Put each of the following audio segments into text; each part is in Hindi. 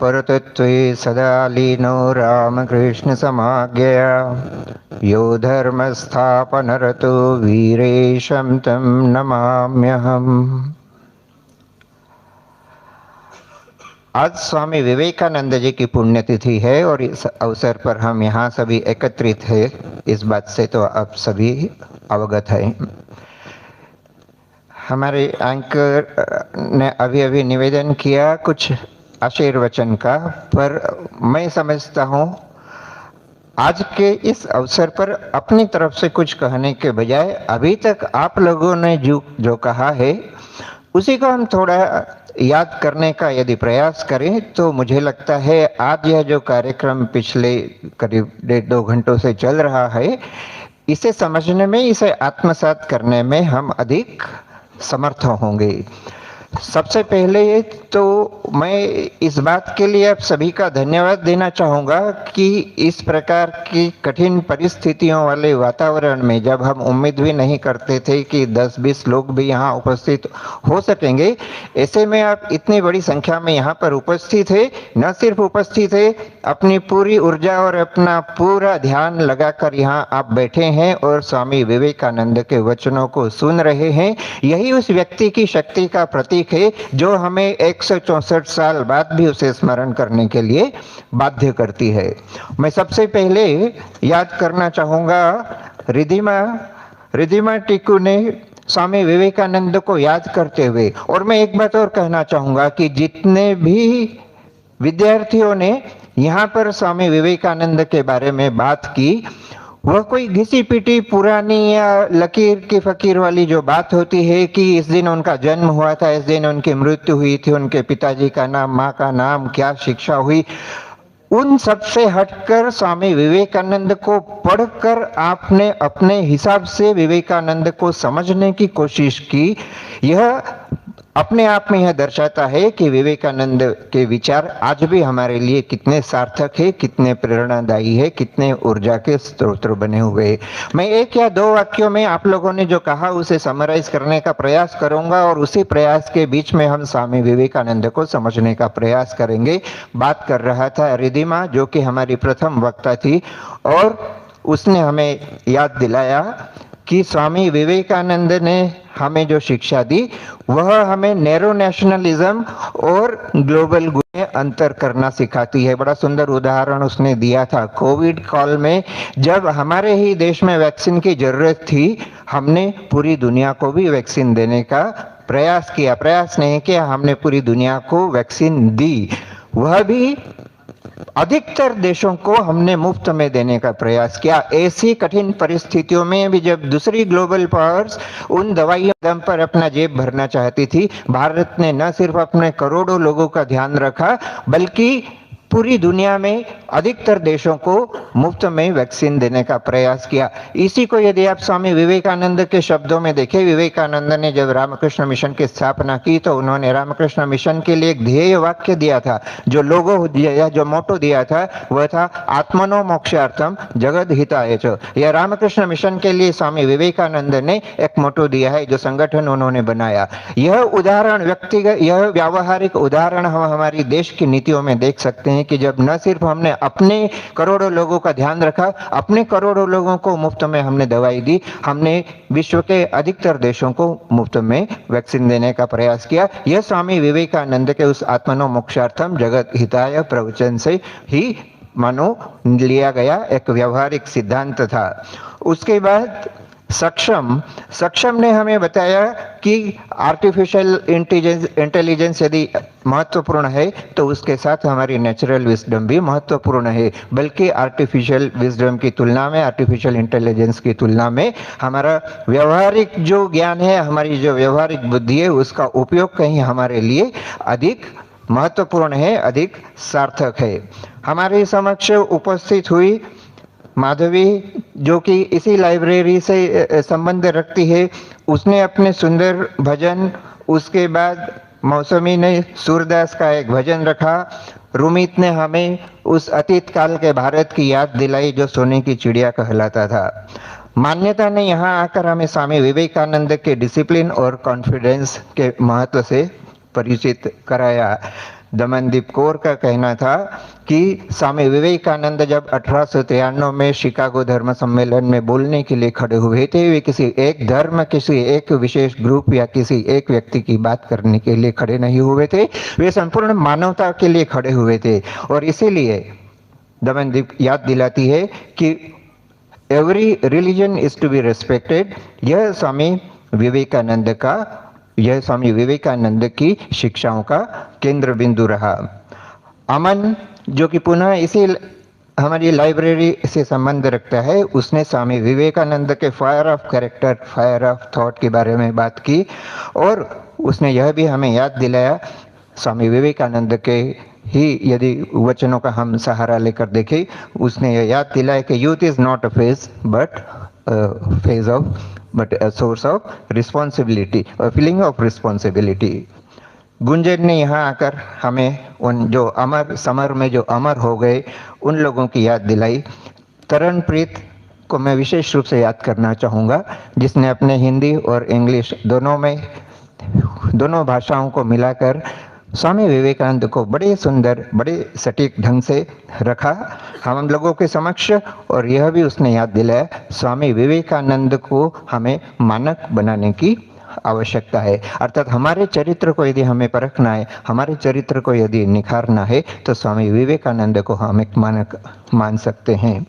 परतत्त्वे सदा लीनो रामकृष्णसमाज्ञया यो धर्मस्थापनरतो वीरेशं तं नमाम्यहम्। आज स्वामी विवेकानंद जी की पुण्यतिथि है और इस अवसर पर हम यहाँ सभी एकत्रित हैं, इस बात से तो आप सभी अवगत हैं। हमारे एंकर ने अभी अभी निवेदन किया कुछ आशीर्वचन का, पर मैं समझता हूँ आज के इस अवसर पर अपनी तरफ से कुछ कहने के बजाय अभी तक आप लोगों ने जो कहा है उसी को हम थोड़ा याद करने का यदि प्रयास करें तो मुझे लगता है आज यह जो कार्यक्रम पिछले करीब 1.5-2 घंटों से चल रहा है, इसे समझने में, इसे आत्मसात करने में हम अधिक समर्थ होंगे। सबसे पहले तो मैं इस बात के लिए आप सभी का धन्यवाद देना चाहूँगा कि इस प्रकार की कठिन परिस्थितियों वाले वातावरण में, जब हम उम्मीद भी नहीं करते थे कि 10-20 लोग भी यहाँ उपस्थित हो सकेंगे, ऐसे में आप इतनी बड़ी संख्या में यहाँ पर उपस्थित है। न सिर्फ उपस्थित है, अपनी पूरी ऊर्जा और अपना पूरा ध्यान लगाकर यहाँ आप बैठे हैं और स्वामी विवेकानंद के वचनों को सुन रहे हैं। यही उस व्यक्ति की शक्ति का प्रतीक है जो हमें 164 साल बाद भी उसे स्मरण करने के लिए बाध्य करती है। मैं सबसे पहले याद करना चाहूँगा रिधिमा टीकू ने स्वामी विवेकानंद को याद करते हुए, और मैं एक बात और कहना चाहूँगा कि जितने भी विद्यार्थियों ने यहाँ पर स्वामी विवेकानंद के बारे में बात की, वह कोई घिसी पिटी पुरानी या लकीर की फकीर वाली जो बात होती है कि इस दिन उनका जन्म हुआ था, इस दिन उनकी मृत्यु हुई थी, उनके पिताजी का नाम, माँ का नाम, क्या शिक्षा हुई, उन सब से हटकर स्वामी विवेकानंद को पढ़कर आपने अपने हिसाब से विवेकानंद को समझने की कोशिश की। यह अपने आप में यह दर्शाता है कि विवेकानंद के विचार आज भी हमारे लिए कितने सार्थक है, कितने प्रेरणादायी है, कितने ऊर्जा के स्रोत बने हुए। मैं 1 या 2 वाक्यों में आप लोगों ने जो कहा उसे समराइज करने का प्रयास करूंगा और उसी प्रयास के बीच में हम स्वामी विवेकानंद को समझने का प्रयास करेंगे। बात कर रहा था रिधिमा, जो कि हमारी प्रथम वक्ता थी, और उसने हमें याद दिलाया कि स्वामी विवेकानंद ने हमें जो शिक्षा दी वह हमें नैरो नेशनलिज्म और ग्लोबल गुड में अंतर करना सिखाती है। बड़ा सुंदर उदाहरण उसने दिया था। कोविड काल में जब हमारे ही देश में वैक्सीन की जरूरत थी, हमने पूरी दुनिया को भी वैक्सीन देने का प्रयास किया। प्रयास नहीं किया, हमने पूरी दुनिया को वैक्सीन दी। वह भी अधिकतर देशों को हमने मुफ्त में देने का प्रयास किया। ऐसी कठिन परिस्थितियों में भी जब दूसरी ग्लोबल पावर्स उन दवाइयों दम पर अपना जेब भरना चाहती थी, भारत ने न सिर्फ अपने करोड़ों लोगों का ध्यान रखा, बल्कि पूरी दुनिया में अधिकतर देशों को मुफ्त में वैक्सीन देने का प्रयास किया। इसी को यदि आप स्वामी विवेकानंद के शब्दों में देखें, विवेकानंद ने जब रामकृष्ण मिशन की स्थापना की तो उन्होंने रामकृष्ण मिशन के लिए एक ध्येय वाक्य दिया था, जो लोगो या जो मोटो दिया था वह था आत्मनो मोक्षार्थम जगद हिताय च। यह रामकृष्ण मिशन के लिए स्वामी विवेकानंद ने एक मोटो दिया है, जो संगठन उन्होंने बनाया। यह उदाहरण व्यक्तिगत, यह व्यावहारिक उदाहरण हम हमारी देश की नीतियों में देख सकते हैं कि जब न सिर्फ हमने अपने करोड़ों लोगों का ध्यान रखा, अपने करोड़ों लोगों को मुफ्त में हमने दवाई दी, हमने विश्व के अधिकतर देशों को मुफ्त में वैक्सीन देने का प्रयास किया। यह स्वामी विवेकानंद के उस आत्मनो मोक्षार्थम जगत हिताय प्रवचन से ही मानो लिया गया एक व्यवहारिक सिद्धांत था। उसके बाद सक्षम ने हमें बताया कि आर्टिफिशियल इंटेलिजेंस यदि महत्वपूर्ण है तो उसके साथ हमारी नेचुरल विजडम भी महत्वपूर्ण है। बल्कि आर्टिफिशियल विजडम की तुलना में, आर्टिफिशियल इंटेलिजेंस की तुलना में हमारा व्यवहारिक जो ज्ञान है, हमारी जो व्यवहारिक बुद्धि है, उसका उपयोग कहीं हमारे लिए अधिक महत्वपूर्ण है, अधिक सार्थक है। हमारे समक्ष उपस्थित हुई माधवी, जो कि इसी लाइब्रेरी से संबंध रखती है, उसने अपने सुंदर भजन, उसके बाद मौसमी ने सूरदास का एक भजन रखा, रुमित ने हमें उस अतीत काल के भारत की याद दिलाई जो सोने की चिड़िया कहलाता था। मान्यता ने यहाँ आकर हमें स्वामी विवेकानंद के डिसिप्लिन और कॉन्फिडेंस के महत्व से परिचित कराया। दमनदीप कौर का कहना था कि स्वामी विवेकानंद जब 1893 में शिकागो धर्म सम्मेलन में बोलने के लिए खड़े हुए थे, वे किसी एक धर्म, किसी एक विशेष ग्रुप या किसी एक व्यक्ति की बात करने के लिए खड़े नहीं हुए थे, वे संपूर्ण मानवता के लिए खड़े हुए थे। और इसीलिए दमनदीप याद दिलाती है कि every religion is to be respected. यह स्वामी विवेकानंद की शिक्षाओं का केंद्र बिंदु रहा। अमन, जो कि पुनः इसी हमारी लाइब्रेरी से संबंध रखता है, उसने स्वामी विवेकानंद के fire of character, fire of thought के बारे में बात की और उसने यह भी हमें याद दिलाया, स्वामी विवेकानंद के ही यदि वचनों का हम सहारा लेकर देखें, उसने यह याद दिलाया कि youth is not a phase but a source of responsibility, a feeling of responsibility। Gunjan ने यहाँ आकर हमें उन जो अमर समर में जो अमर हो गए उन लोगों की याद दिलाई। तरणप्रीत को मैं विशेष रूप से याद करना चाहूँगा, जिसने अपने हिंदी और इंग्लिश दोनों भाषाओं को मिलाकर स्वामी विवेकानंद को बड़े सुंदर, बड़े सटीक ढंग से रखा हम लोगों के समक्ष। और यह भी उसने याद दिलाया, स्वामी विवेकानंद को हमें मानक बनाने की आवश्यकता है। अर्थात हमारे चरित्र को यदि हमें परखना है, हमारे चरित्र को यदि निखारना है, तो स्वामी विवेकानंद को हम एक मानक मान सकते हैं।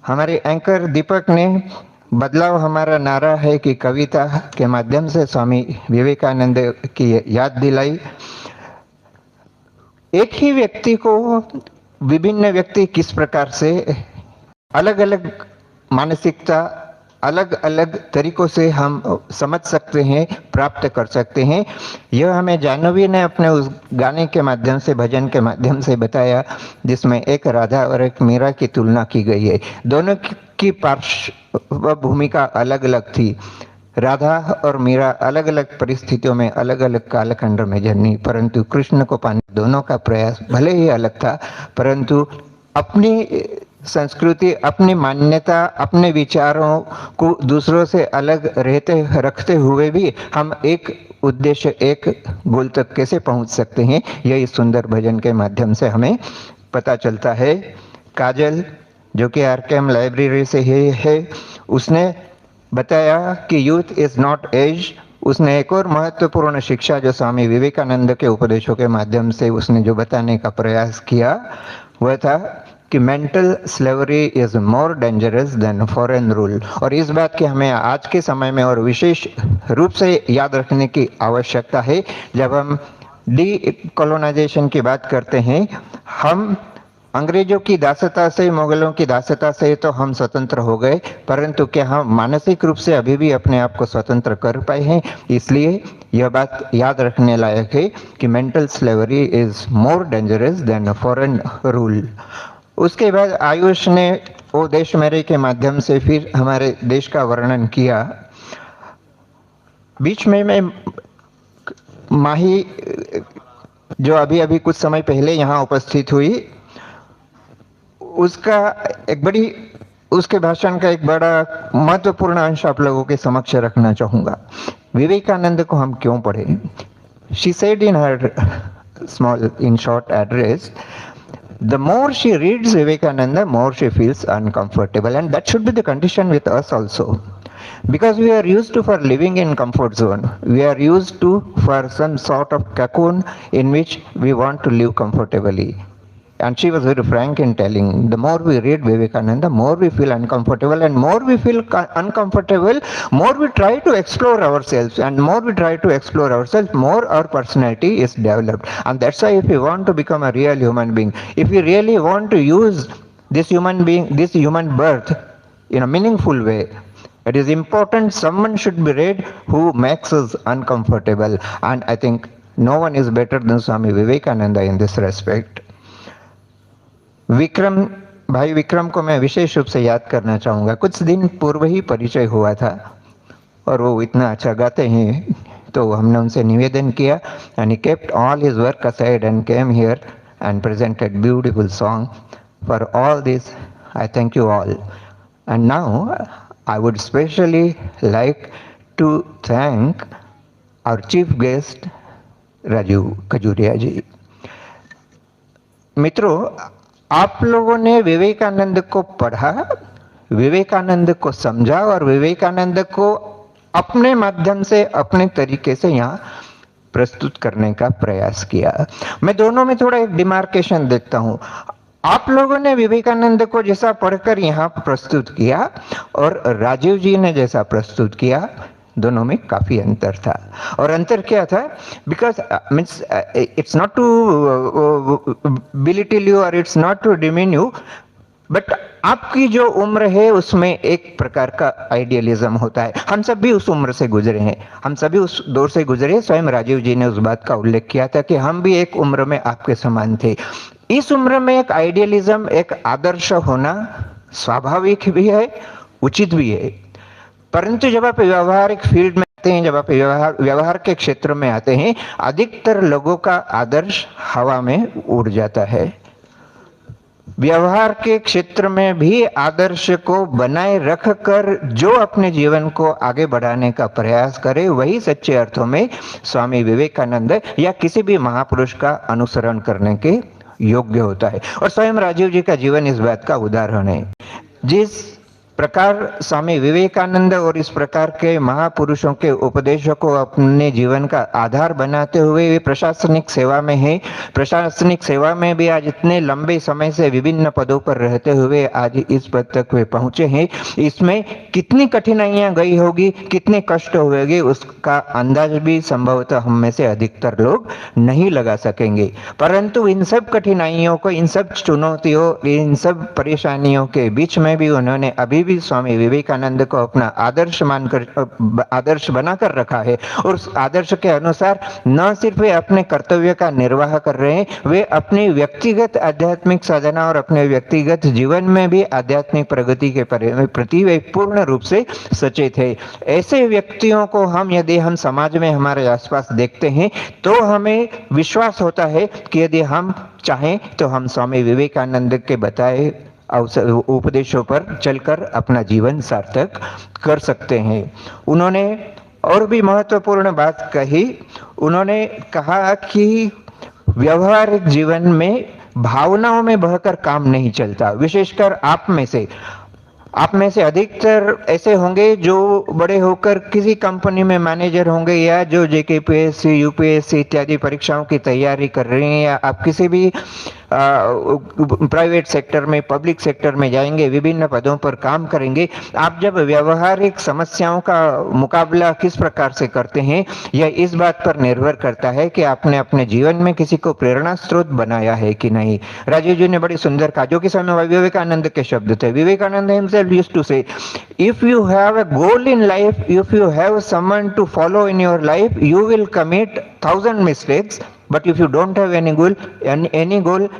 हमारे एंकर दीपक ने बदलाव हमारा नारा है कि कविता के माध्यम से स्वामी विवेकानंद की याद दिलाई। एक ही व्यक्ति को विभिन्न व्यक्ति किस प्रकार से अलग अलग मानसिकता, अलग अलग तरीकों से हम समझ सकते हैं, प्राप्त कर सकते हैं, यह हमें जानवी ने अपने उस गाने के माध्यम से, भजन के माध्यम से बताया, जिसमें एक राधा और एक मीरा की तुलना की गई है। दोनों की पार्श्व भूमिका अलग अलग थी। राधा और मीरा अलग अलग परिस्थितियों में, अलग अलग कालखंड में जन्मी, परंतु कृष्ण को पाने दोनों का प्रयास भले ही अलग था, परंतु अपनी संस्कृति, अपनी मान्यता, अपने विचारों को दूसरों से अलग रखते हुए भी हम एक उद्देश्य, एक गोल तक कैसे पहुंच सकते हैं, यह इस सुंदर भजन के माध्यम से हमें पता चलता है। काजल, जो कि आरकेएम लाइब्रेरी से ही है, उसने बताया कि यूथ इज नॉट एज। उसने एक और महत्वपूर्ण शिक्षा जो स्वामी विवेकानंद के उपदेशों के माध्यम से उसने जो बताने का प्रयास किया, वह था कि mental slavery is more dangerous than foreign rule. और इस बात की हमें आज के समय में और विशेष रूप से याद रखने की आवश्यकता है। जब हम डीकोलोनाइजेशन की बात करते हैं, हम अंग्रेजों की दासता से, मुगलों की दासता से तो हम स्वतंत्र हो गए, परंतु क्या हम मानसिक रूप से अभी भी अपने आप को स्वतंत्र कर पाए हैं? इसलिए यह बात याद रखने लायक है कि mental slavery is more dangerous than foreign rule. उसके बाद आयुष ने ओ देश मेरे के माध्यम से फिर हमारे देश का वर्णन किया। बीच में मैं माही, जो अभी अभी कुछ समय पहले यहाँ उपस्थित हुई, उसके भाषण का एक बड़ा महत्वपूर्ण अंश आप लोगों के समक्ष रखना चाहूँगा। विवेकानंद को हम क्यों पढ़ें? She said in her short address, the more she reads Vivekananda, more she feels uncomfortable, and that should be the condition with us also. Because we are used to for living in comfort zone. We are used to for some sort of cocoon in which we want to live comfortably. And she was very frank in telling, the more we read Vivekananda, more we feel uncomfortable, and more we feel uncomfortable, more we try to explore ourselves, and more we try to explore ourselves, more our personality is developed. And that's why if we want to become a real human being, if we really want to use this human birth in a meaningful way, it is important someone should be read who makes us uncomfortable. And I think no one is better than Swami Vivekananda in this respect. भाई विक्रम को मैं विशेष रूप से याद करना चाहूँगा। कुछ दिन पूर्व ही परिचय हुआ था और वो इतना अच्छा गाते हैं, तो हमने उनसे निवेदन किया, and he kept all his work aside and came here and presented beautiful song. For all this, I thank you all. And now I would especially like to thank our chief guest, Raju Kajuria ji. मित्रों, आप लोगों ने विवेकानंद को पढ़ा, विवेकानंद को समझा और विवेकानंद को अपने माध्यम से, अपने तरीके से यहाँ प्रस्तुत करने का प्रयास किया। मैं दोनों में थोड़ा एक डिमार्केशन देखता हूं। आप लोगों ने विवेकानंद को जैसा पढ़कर यहाँ प्रस्तुत किया और राजीव जी ने जैसा प्रस्तुत किया, दोनों में काफी अंतर था। और अंतर क्या था? Because means it's not to belittle you और it's not to demean you, but आपकी जो उम्र है उसमें एक प्रकार का आइडियलिज्म होता है। हम सब भी उस उम्र से गुजरे हैं, हम सभी उस दौर से गुजरे। स्वयं राजीव जी ने उस बात का उल्लेख किया था कि हम भी एक उम्र में आपके समान थे। इस उम्र में एक आइडियलिज्म, एक आदर्श होना स्वाभाविक भी है, उचित भी है। परंतु जब आप व्यवहारिक फील्ड में आते हैं, जब आप व्यवहार के क्षेत्र में आते हैं, अधिकतर लोगों का आदर्श हवा में उड़ जाता है। व्यवहार के क्षेत्र में भी आदर्श को बनाए रखकर जो अपने जीवन को आगे बढ़ाने का प्रयास करे, वही सच्चे अर्थों में स्वामी विवेकानंद या किसी भी महापुरुष का अनुसरण करने के योग्य होता है। और स्वयं राजीव जी का जीवन इस बात का उदाहरण है। जिस प्रकार स्वामी विवेकानंद और इस प्रकार के महापुरुषों के उपदेशों को अपने जीवन का आधार बनाते हुए वे प्रशासनिक सेवा में हैं। प्रशासनिक सेवा में भी आज इतने लंबे समय से विभिन्न पदों पर रहते हुए आज इस पद तक वे पहुंचे हैं। इसमें कितनी कठिनाइयां गई होगी, कितने कष्ट हुएंगे, उसका अंदाज भी संभवतः हम में से अधिकतर लोग नहीं लगा सकेंगे। परंतु इन सब कठिनाइयों को, इन सब चुनौतियों, इन सब परेशानियों के बीच में भी उन्होंने अभी भी स्वामी विवेकानंद को अपना आदर्श मानकर, आदर्श बनाकर रखा है। और उस आदर्श के अनुसार न सिर्फ वे अपने कर्तव्य का निर्वाह कर रहे हैं, वे अपनी व्यक्तिगत आध्यात्मिक साधना और अपने व्यक्तिगत जीवन में भी आध्यात्मिक प्रगति के प्रति वे पूर्ण रूप से सचेत है। ऐसे व्यक्तियों को यदि हम समाज में हमारे आसपास देखते हैं तो हमें विश्वास होता है कि यदि हम चाहें तो हम स्वामी विवेकानंद के बताए उपदेशों पर चलकर अपना जीवन सार्थक कर सकते हैं। उन्होंने और भी महत्वपूर्ण बात कही। उन्होंने कहा कि व्यवहारिक जीवन में भावनाओं में बहकर काम नहीं चलता। विशेषकर आप में से अधिकतर ऐसे होंगे जो बड़े होकर किसी कंपनी में मैनेजर होंगे, या जो जेकेपीएससी, यूपीएससी इत्यादि परीक्षाओं की तैयारी कर रहे हैं, या आप किसी भी प्राइवेट सेक्टर में, पब्लिक सेक्टर में जाएंगे, विभिन्न पदों पर काम करेंगे। आप जब व्यवहारिक समस्याओं का मुकाबला किस प्रकार से करते हैं, यह इस बात पर निर्भर करता है कि आपने अपने जीवन में किसी को प्रेरणा स्रोत बनाया है कि नहीं। राजीव जी ने बड़ी सुंदर कहा, जो कि स्वामी विवेकानंद के शब्द थे। Vivekananda himself used to say, if you have a goal in life, if you have someone to follow in your life, you will commit 1,000 mistakes. But if you don't have any goal,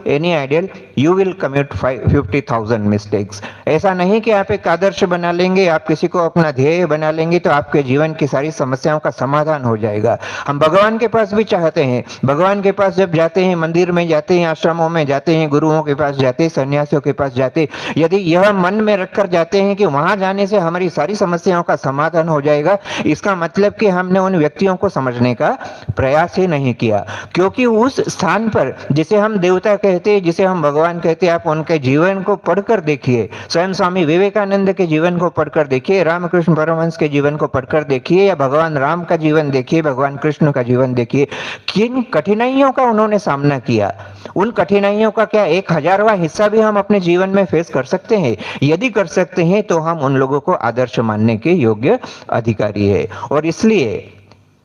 any ideal, you will commit 50,000 mistakes. ऐसा नहीं कि आप एक आदर्श बना लेंगे, आप किसी को अपना ध्येय बना लेंगे तो आपके जीवन की सारी समस्याओं का समाधान हो जाएगा। हम भगवान के पास भी चाहते हैं। भगवान के पास जब जाते हैं, मंदिर में जाते हैं, आश्रमों में जाते हैं, गुरुओं के पास जाते हैं, सन्यासियों के पास जाते हैं, यदि यह मन में रखकर जाते हैं कि वहां जाने से हमारी सारी समस्याओं का समाधान हो जाएगा, इसका मतलब कि हमने उन व्यक्तियों को समझने का प्रयास ही नहीं किया। क्योंकि उस स्थान पर जिसे हम देवता कहते हैं, जिसे हम भगवान कहते हैं, आप उनके जीवन को पढ़कर देखिए। स्वयं स्वामी विवेकानंद के जीवन को पढ़कर देखिए, रामकृष्ण परमहंस के जीवन को पढ़कर देखिए, या भगवान राम का जीवन देखिए, भगवान कृष्ण का जीवन देखिए। किन कठिनाइयों का उन्होंने सामना किया, उन कठिनाइयों का क्या 1,000वां हिस्सा भी हम अपने जीवन में फेस कर सकते हैं? यदि कर सकते हैं तो हम उन लोगों को आदर्श मानने के योग्य अधिकारी है। और इसलिए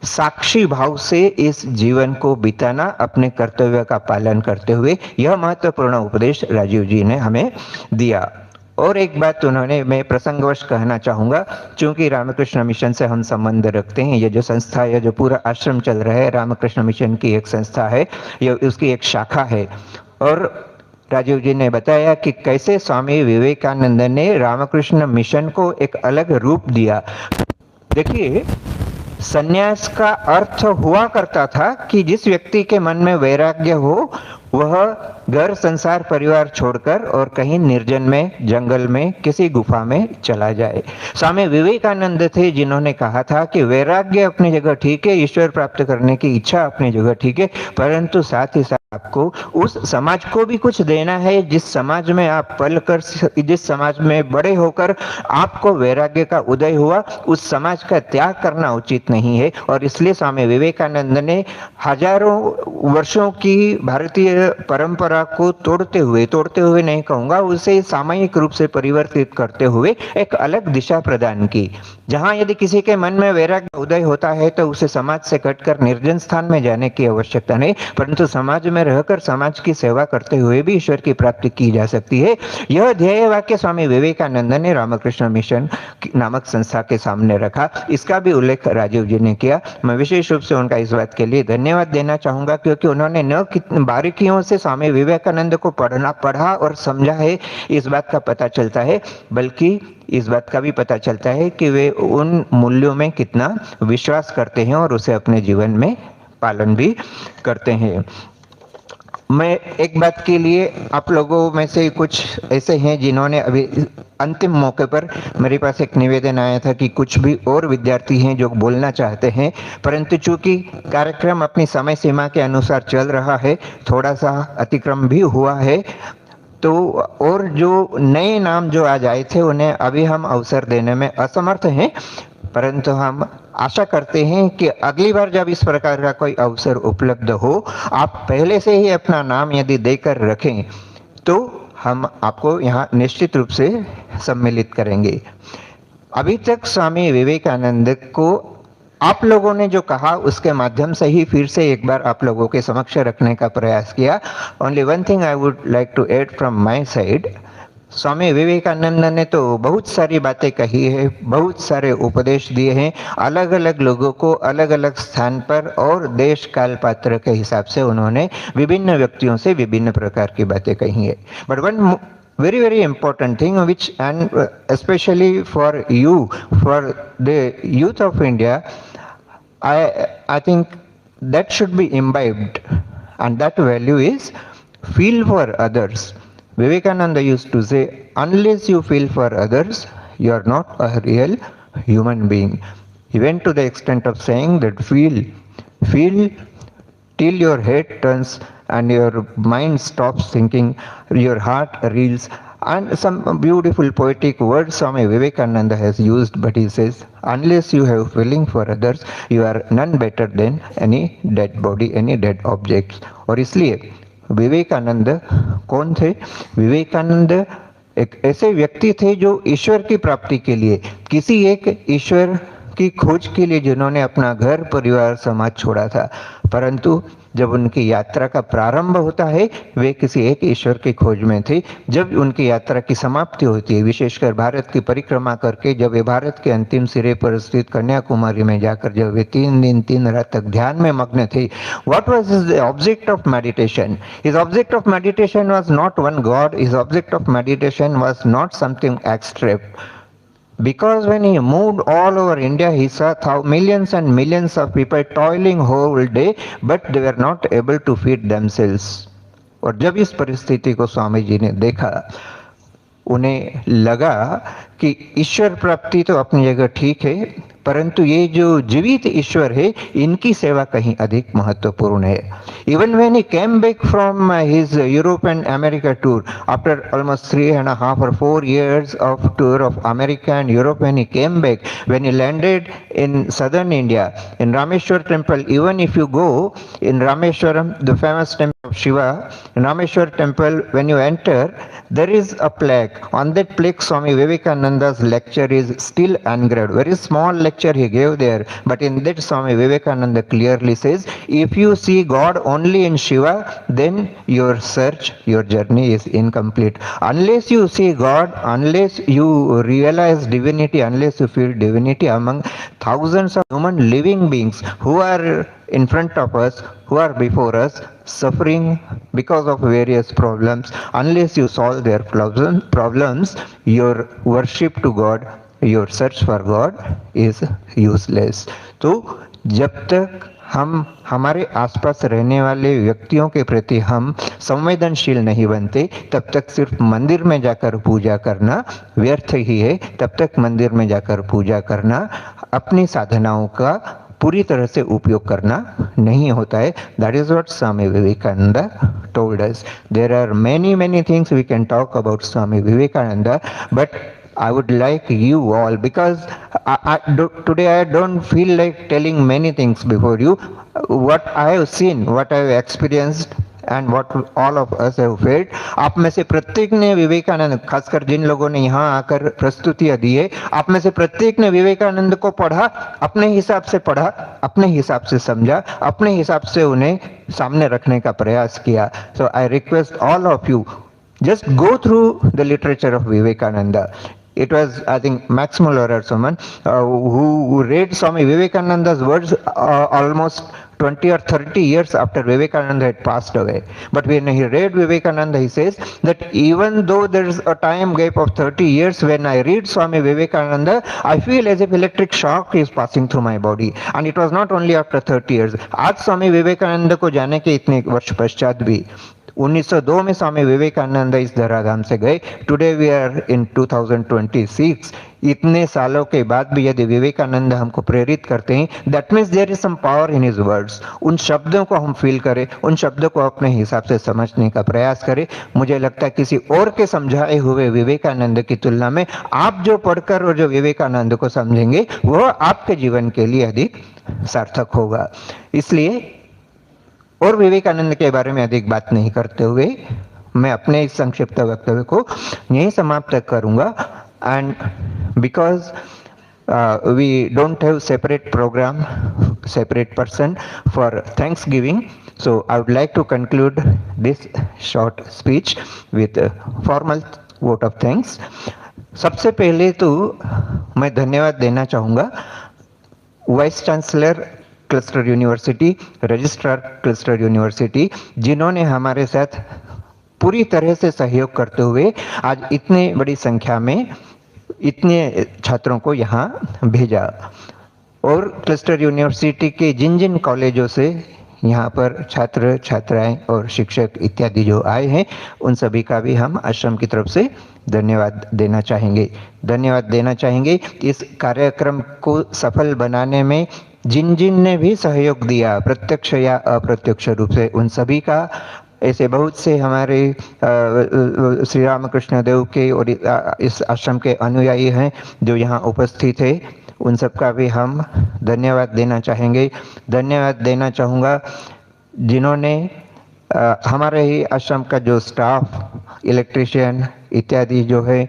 साक्षी भाव से इस जीवन को बिताना, अपने कर्तव्य का पालन करते हुए, यह महत्वपूर्ण उपदेश राजीव जी ने हमें दिया। और एक बात मैं प्रसंगवश कहना चाहूंगा, क्योंकि रामकृष्ण मिशन से हम संबंध रखते हैं। ये जो संस्था है, जो पूरा आश्रम चल रहा है, रामकृष्ण मिशन की एक संस्था है, ये उसकी एक शाखा है। और राजीव जी ने बताया कि कैसे स्वामी विवेकानंद ने रामकृष्ण मिशन को एक अलग रूप दिया। देखिए, संन्यास का अर्थ हुआ करता था कि जिस व्यक्ति के मन में वैराग्य हो, वह घर संसार परिवार छोड़कर और कहीं निर्जन में, जंगल में, किसी गुफा में चला जाए। स्वामी विवेकानंद थे जिन्होंने कहा था कि वैराग्य अपनी जगह ठीक है, ईश्वर प्राप्त करने की इच्छा अपनी जगह ठीक है, परंतु साथ ही साथ आपको उस समाज को भी कुछ देना है जिस समाज में आप पल कर, जिस समाज में बड़े होकर आपको वैराग्य का उदय हुआ, उस समाज का त्याग करना उचित नहीं है। और इसलिए स्वामी विवेकानंद ने हजारों वर्षों की भारतीय परंपरा को तोड़ते हुए नहीं कहूंगा, उसे सामयिक रूप से परिवर्तित करते हुए एक अलग दिशा प्रदान की। जहां यदि किसी के मन में वैराग्य उदय होता है तो उसे समाज से कटकर निर्जन स्थान में जाने की आवश्यकता नहीं, परंतु समाज में रहकर समाज की सेवा करते हुए भी ईश्वर की प्राप्ति की जा सकती है। यह ध्येय वाक्य स्वामी विवेकानंद ने रामकृष्ण मिशन नामक संस्था के सामने रखा। इसका भी उल्लेख राजीव जी ने किया। मैं विशेष रूप से उनका इस बात के लिए धन्यवाद देना चाहूंगा, क्योंकि उन्होंने न बारीकियों से स्वामी विवेकानंद को पढ़ा और समझा है, इस बात का पता चलता है, बल्कि इस बात का भी पता चलता है कि वे उन मूल्यों में कितना विश्वास करते हैं और उसे अपने जीवन में पालन भी करते हैं। मैं एक बात के लिए, आप लोगों में से कुछ ऐसे हैं जिन्होंने अभी अंतिम मौके पर, मेरे पास एक निवेदन आया था कि कुछ भी और विद्यार्थी हैं जो बोलना चाहते हैं, परंतु चूंकि कार्यक्रम अपनी समय सीमा के अनुसार चल रहा है, थोड़ा सा अतिक्रम भी हुआ है, तो और जो नए नाम जो आज आए थे उन्हें अभी हम अवसर देने में असमर्थ हैं, परंतु हम आशा करते हैं कि अगली बार जब इस प्रकार का कोई अवसर उपलब्ध हो, आप पहले से ही अपना नाम यदि देकर रखें तो हम आपको यहाँ निश्चित रूप से सम्मिलित करेंगे। अभी तक स्वामी विवेकानंद को आप लोगों ने जो कहा उसके माध्यम से ही फिर से एक बार आप लोगों के समक्ष रखने का प्रयास किया। Only one thing I would like to add from my side, Swami Vivekananda ने तो बहुत सारी बातें कही है, बहुत सारे उपदेश दिए हैं, अलग अलग लोगों को अलग अलग स्थान पर और देश काल पात्र के हिसाब से उन्होंने विभिन्न व्यक्तियों से विभिन्न प्रकार की बातें कही है। But one very important thing which, and especially for you, for the youth of India, I think that should be imbibed, and that value is feel for others. Vivekananda used to say, unless you feel for others, you are not a real human being. He went to the extent of saying that feel till your head turns and your mind stops thinking, your heart reels. And some beautiful poetic words Swami Vivekananda has used, but he says, unless you have feeling for others, you are none better than any dead body, any dead objects. और इसलिए विवेकानंद कौन थे? विवेकानंद एक ऐसे व्यक्ति थे जो ईश्वर की प्राप्ति के लिए, किसी एक ईश्वर की खोज के लिए जिन्होंने अपना घर परिवार समाज छोड़ा था, परंतु जब उनकी यात्रा का प्रारंभ होता है वे किसी एक ईश्वर की खोज में थे। जब उनकी यात्रा की समाप्ति होती है, विशेषकर भारत की परिक्रमा करके जब वे भारत के अंतिम सिरे पर स्थित कन्याकुमारी में जाकर जब वे 3 दिन 3 रात तक ध्यान में मग्न थे, what was his object of meditation? His object of meditation was not one God, his object of meditation was not something extract. Because when he moved all over India, he saw millions and millions of people toiling whole day, but they were not able to feed themselves. और जब इस परिस्थिति को स्वामी जी ने देखा, उन्हें लगा कि ईश्वर प्राप्ति तो अपनी जगह ठीक है, परंतु ये जो जीवित ईश्वर है इनकी सेवा कहीं अधिक महत्वपूर्ण है. Even when he came back from his Europe and America tour, after almost 3.5 or 4 years of tour of America and Europe, when he came back, when he landed in southern India, in Rameshwar temple, even if you go in Rameshwaram, the famous temple of Shiva, in Rameshwar temple, when you enter, there is a plaque. On that plaque, Swami Vivekananda's lecture is still engraved. Very small lecture he gave there, but in that Swami Vivekananda clearly says, if you see God only in Shiva, then your search, your journey is incomplete. Unless you see God, unless you realize divinity, unless you feel divinity among thousands of human living beings who are in front of us, who are before us, suffering because of various problems, unless you solve their problems, your worship to God, your search for God is useless. तो जब तक हम हमारे आसपास रहने वाले व्यक्तियों के प्रति हम संवेदनशील नहीं बनते, तब तक सिर्फ मंदिर में जाकर पूजा करना व्यर्थ ही है। तब तक मंदिर में जाकर पूजा करना अपनी साधनाओं का पूरी तरह से उपयोग करना नहीं होता है। That is what Swami Vivekananda told us. There are many things we can talk about Swami Vivekananda, but I would like you all, because today I don't feel like telling many things before you. What I have seen, what I have experienced, and what all of us have failed. आप में से प्रत्येक ने विवेकानंद, खासकर जिन लोगों ने यहाँ आकर प्रस्तुतियां दी है, आप में से प्रत्येक ने विवेकानंद को पढ़ा, अपने हिसाब से पढ़ा, अपने हिसाब से समझा, अपने हिसाब से उन्हें सामने रखने का प्रयास किया। So I request all of you, just go through the literature of Vivekananda. It was, I think, Max Muller or someone who read Swami Vivekananda's words almost 20 or 30 years after Vivekananda had passed away. But when he read Vivekananda, he says that even though there is a time gap of 30 years, when I read Swami Vivekananda, I feel as if electric shock is passing through my body. And it was not only after 30 years. आज स्वामी विवेकानंद को जाने के इतने वर्ष पश्चात भी 1902 में स्वामी विवेकानंद इस धराधाम से गए। Today we are in 2026। इतने सालों के बाद भी यदि विवेकानंद हमको प्रेरित करते हैं, that means there is some power in his words. उन शब्दों को हम फील करें, उन शब्दों को अपने हिसाब से समझने का प्रयास करें। मुझे लगता है किसी और के समझाए हुए विवेकानंद की तुलना में आप जो पढ़कर और जो विवेकानंद को समझेंगे, वह आपके जीवन के लिए अधिक सार्थक होगा। इसलिए और विवेकानंद के बारे में अधिक बात नहीं करते हुए मैं अपने इस संक्षिप्त वक्तव्य को यहीं समाप्त करूंगा। And because we don't have separate programme, separate person for thanks giving, so I would like to conclude this short speech with formal vote of thanks. सबसे पहले तो मैं धन्यवाद देना चाहूँगा vice chancellor cluster university, registrar cluster university, जिन्होंने हमारे साथ पूरी तरह से सहयोग करते हुए आज इतने बड़ी संख्या में इतने छात्रों को यहाँ भेजा। और क्लस्टर यूनिवर्सिटी के जिन जिन कॉलेजों से यहाँ पर छात्र छात्राएं और शिक्षक इत्यादि जो आए हैं, उन सभी का भी हम आश्रम की तरफ से धन्यवाद देना चाहेंगे। धन्यवाद देना चाहेंगे इस कार्यक्रम को सफल बनाने में जिन जिन ने भी सहयोग दिया, प्रत्यक्ष या अप्रत्यक्ष रूप से, उन सभी का। ऐसे बहुत से हमारे श्री रामकृष्ण देव के और इस आश्रम के अनुयायी हैं जो यहाँ उपस्थित है, उन सब का भी हम धन्यवाद देना चाहेंगे। धन्यवाद देना चाहूँगा जिन्होंने हमारे ही आश्रम का जो स्टाफ, इलेक्ट्रिशियन इत्यादि जो है,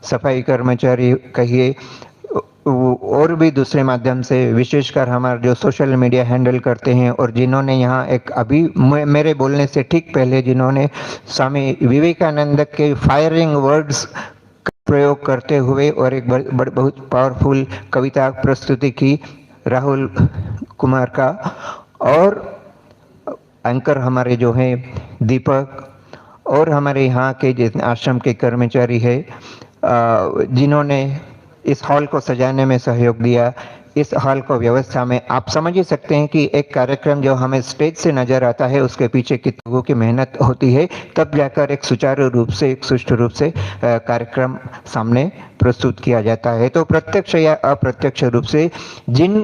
सफाई कर्मचारी कहिए, और भी दूसरे माध्यम से, विशेषकर हमारे जो सोशल मीडिया हैंडल करते हैं, और जिन्होंने यहाँ एक अभी मेरे बोलने से ठीक पहले जिन्होंने स्वामी विवेकानंद के फायरिंग वर्ड्स का प्रयोग करते हुए और एक बहुत पावरफुल कविता प्रस्तुति की, राहुल कुमार का, और एंकर हमारे जो हैं दीपक, और हमारे यहाँ के जितने आश्रम के कर्मचारी है जिन्होंने इस हॉल को सजाने में सहयोग दिया, इस हॉल को व्यवस्था में। आप समझ ही सकते हैं कि एक कार्यक्रम जो हमें स्टेज से नजर आता है, उसके पीछे कितनी लोगों की मेहनत होती है, तब जाकर एक सुचारू रूप से, एक सुष्ठु रूप से कार्यक्रम सामने प्रस्तुत किया जाता है। तो प्रत्यक्ष या अप्रत्यक्ष रूप से जिन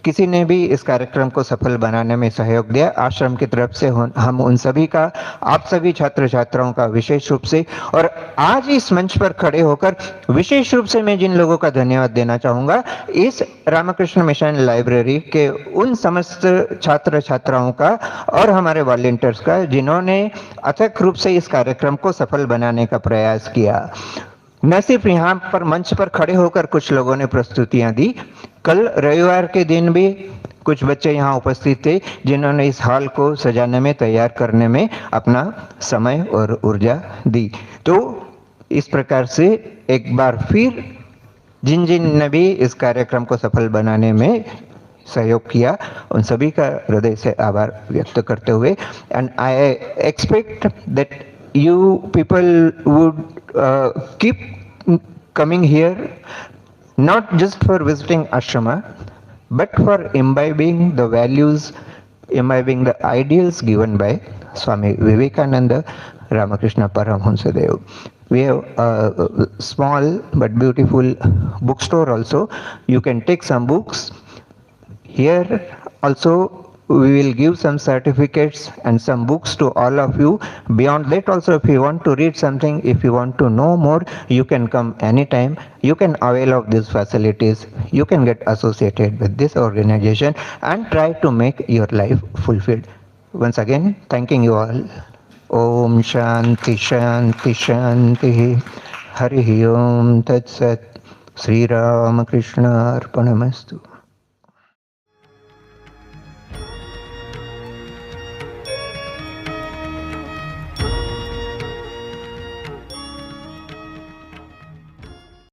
किसी ने भी इस कार्यक्रम को सफल बनाने में सहयोग दिया, आश्रम की तरफ से हम उन सभी का, आप सभी छात्र छात्राओं का विशेष रूप से, और आज इस मंच पर खड़े होकर विशेष रूप से मैं जिन लोगों का धन्यवाद देना चाहूँगा, इस रामकृष्ण मिशन लाइब्रेरी के उन समस्त छात्र छात्राओं का और हमारे वॉलंटियर्स का जिन्होंने अथक रूप से इस कार्यक्रम को सफल बनाने का प्रयास किया। न सिर्फ यहाँ पर मंच पर खड़े होकर कुछ लोगों ने प्रस्तुतियां दी, कल रविवार के दिन भी कुछ बच्चे यहाँ उपस्थित थे जिन्होंने इस हॉल को सजाने में, तैयार करने में अपना समय और ऊर्जा दी। तो इस प्रकार से एक बार फिर जिन जिन ने भी इस कार्यक्रम को सफल बनाने में सहयोग किया, उन सभी का हृदय से आभार व्यक्त करते हुए, and I expect that you people would keep coming here, not just for visiting ashrama, but for imbibing the values, imbibing the ideals given by Swami Vivekananda, Ramakrishna Paramahansadev. We have a small but beautiful bookstore also. You can take some books. Here also we will give some certificates and some books to all of you. Beyond that also, if you want to read something, if you want to know more, you can come anytime. You can avail of these facilities. You can get associated with this organization and try to make your life fulfilled. Once again, thanking you all. Om Shanti Shanti Shanti. Hari Om Tat Sat. Sri Ramakrishna Arpanamastu.